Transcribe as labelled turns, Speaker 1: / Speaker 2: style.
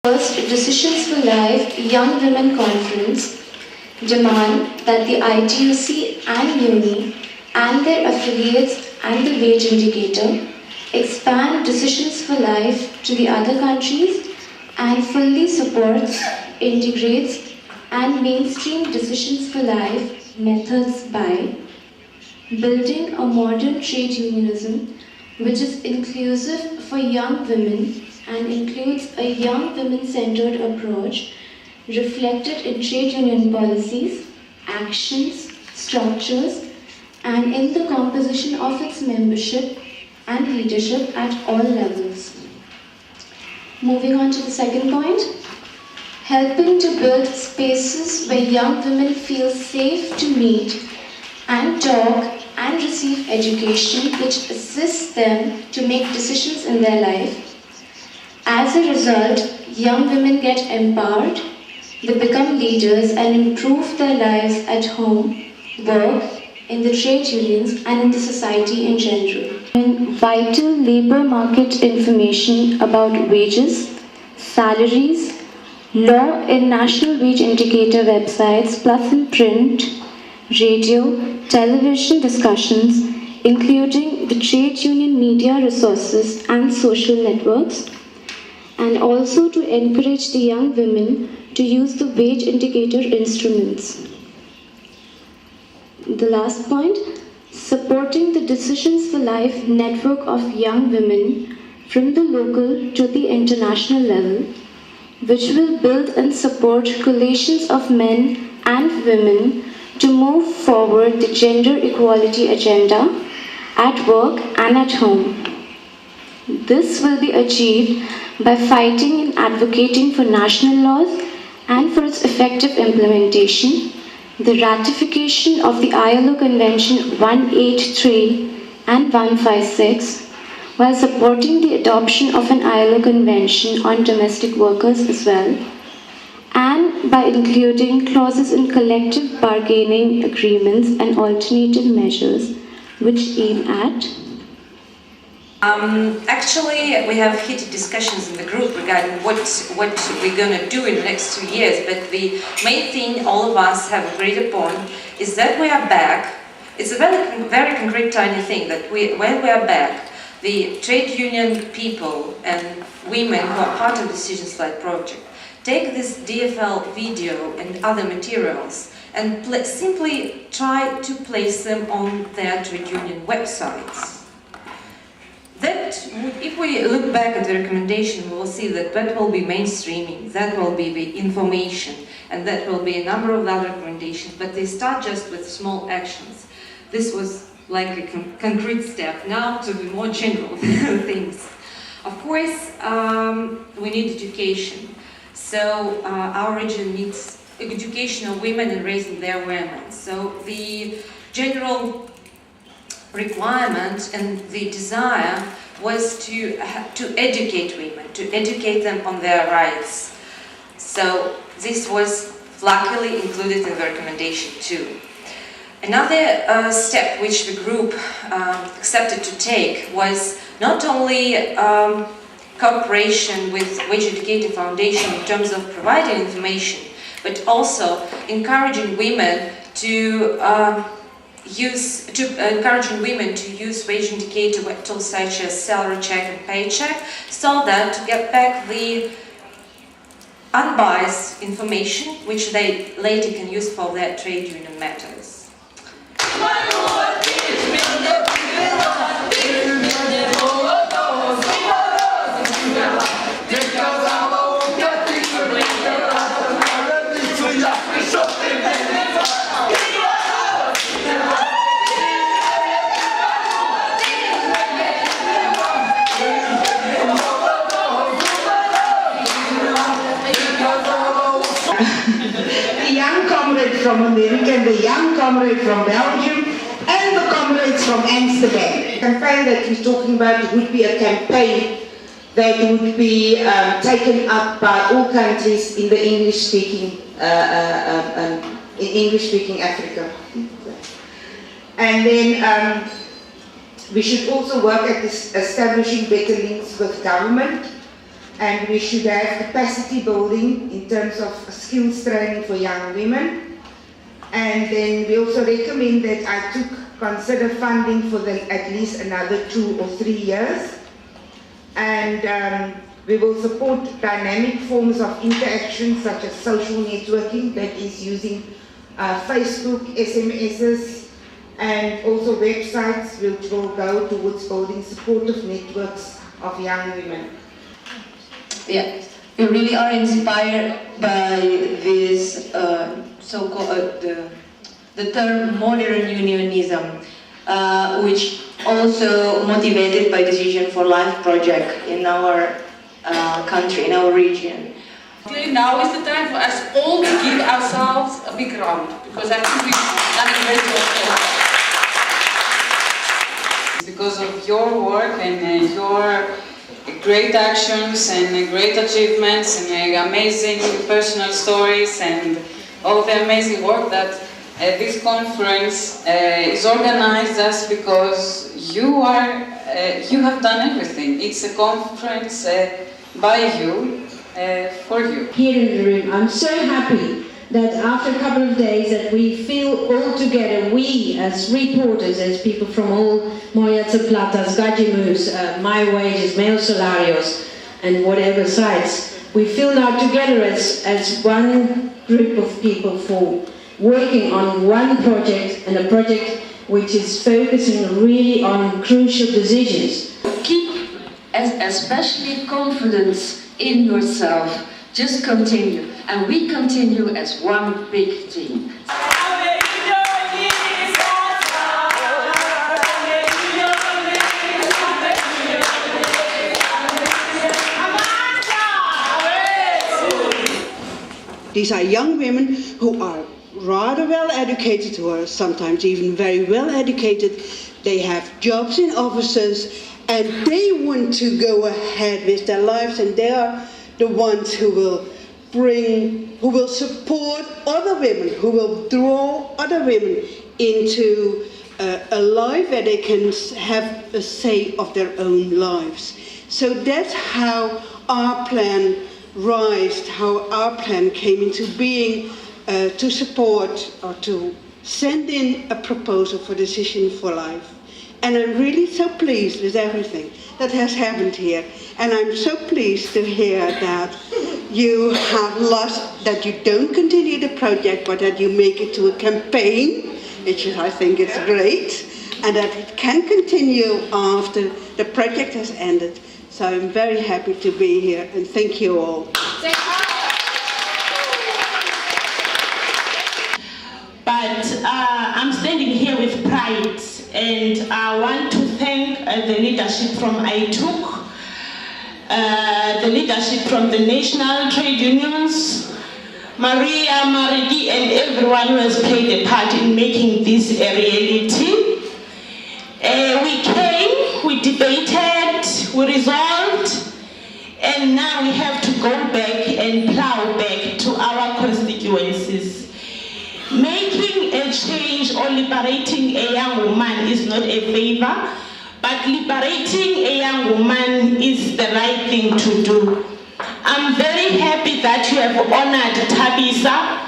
Speaker 1: First Decisions for Life Young Women Conference demand that the ITUC and UNI and their affiliates and the wage indicator expand Decisions for Life to the other countries and fully supports, integrates and mainstream Decisions for Life methods by building a modern trade unionism which is inclusive for young women and includes a young women-centered approach reflected in trade union policies, actions, structures, and in the composition of its membership and leadership at all levels. Moving on to the second point, helping to build spaces where young women feel safe to meet and talk and receive education which assists them to make decisions in their life. As a result, young women get empowered, they become leaders and improve their lives at home, work, in the trade unions and in the society in general. Vital labor market information about wages, salaries, law in national wage indicator websites plus in print, radio, television discussions, including the trade union media resources and social networks, and also to encourage the young women to use the wage indicator instruments. The last point, supporting the Decisions for Life network of young women from the local to the international level, which will build and support coalitions of men and women to move forward the gender equality agenda at work and at home. This will be achieved by fighting and advocating for national laws and for its effective implementation, the ratification of the ILO Convention 183 and 156, while supporting the adoption of an ILO Convention on domestic workers as well, and by including clauses in collective bargaining agreements and alternative measures which aim at
Speaker 2: Actually, we have heated discussions in the group regarding what we're going to do in the next 2 years, but the main thing all of us have agreed upon is that we are back. It's a very concrete, tiny thing that when we are back, the trade union people and women who are part of the Decisions for Life project take this DFL video and other materials and simply try to place them on their trade union websites. That, if we look back at the recommendation, we will see that that will be mainstreaming, that will be the information, and that will be a number of other recommendations, but they start just with small actions. This was like a concrete step. Now to the more general things. Of course, we need education. So our region needs education of women and raising their awareness. So the general requirement and the desire was to educate women, to educate them on their rights. So this was luckily included in the recommendation too. Another step which the group accepted to take was not only cooperation with Wage Educator Foundation in terms of providing information, but also encouraging women to use wage indicator web tools such as salary check and paycheck, so that to get back the unbiased information which they later can use for their trade union matters.
Speaker 3: The young comrade from America, and the young comrade from Belgium, and the comrades from Amsterdam. The campaign that we're talking about would be a campaign that would be taken up by all countries in the English-speaking Africa. And then we should also work at establishing better links with government and we should have capacity building in terms of skills training for young women. And then we also recommend that consider funding for at least another 2 or 3 years. And we will support dynamic forms of interaction such as social networking, that is using Facebook, SMSs, and also websites which will go towards building supportive networks of young women.
Speaker 4: Yeah, we really are inspired by this so-called the term modern unionism, which also motivated by Decision for Life project in our country, in our region.
Speaker 5: Actually, now is the time for us all to give ourselves a big round, because I think we've done a great job. Because of your work and your great actions and great achievements and amazing personal stories and all the amazing work that this conference is organized just because you have done everything. It's a conference by you, for you.
Speaker 6: Here in the room, I'm so happy that after a couple of days that we feel all together, we as reporters, as people from all Moyatsa Platas, Gajimus, My Wages, Male Salarios, and whatever sites, we feel now together as one group of people for working on one project, and a project which is focusing really on crucial decisions.
Speaker 7: Keep especially confidence in yourself. Just continue, and we continue as one big team.
Speaker 8: These are young women who are rather well educated, who are sometimes even very well educated. They have jobs in offices and they want to go ahead with their lives, and they are the ones who will support other women, who will draw other women into a life where they can have a say of their own lives. So that's how our plan raised, how our plan came into being, to support or to send in a proposal for Decision for Life. And I'm really so pleased with everything that has happened here. And I'm so pleased to hear that you have lost, that you don't continue the project, but that you make it to a campaign, which I think is great, and that it can continue after the project has ended. So I'm very happy to be here, and thank you all.
Speaker 9: But I'm standing here with pride, and I want to thank the leadership from Day2, the leadership from the national trade unions, Maria, Maridi, and everyone who has played a part in making this a reality. We came, we debated, we resolved, and now we have to go back and plow back to our constituencies. Making a change or liberating a young woman is not a favor, but liberating a young woman is the right thing to do. I'm very happy that you have honored Tabisa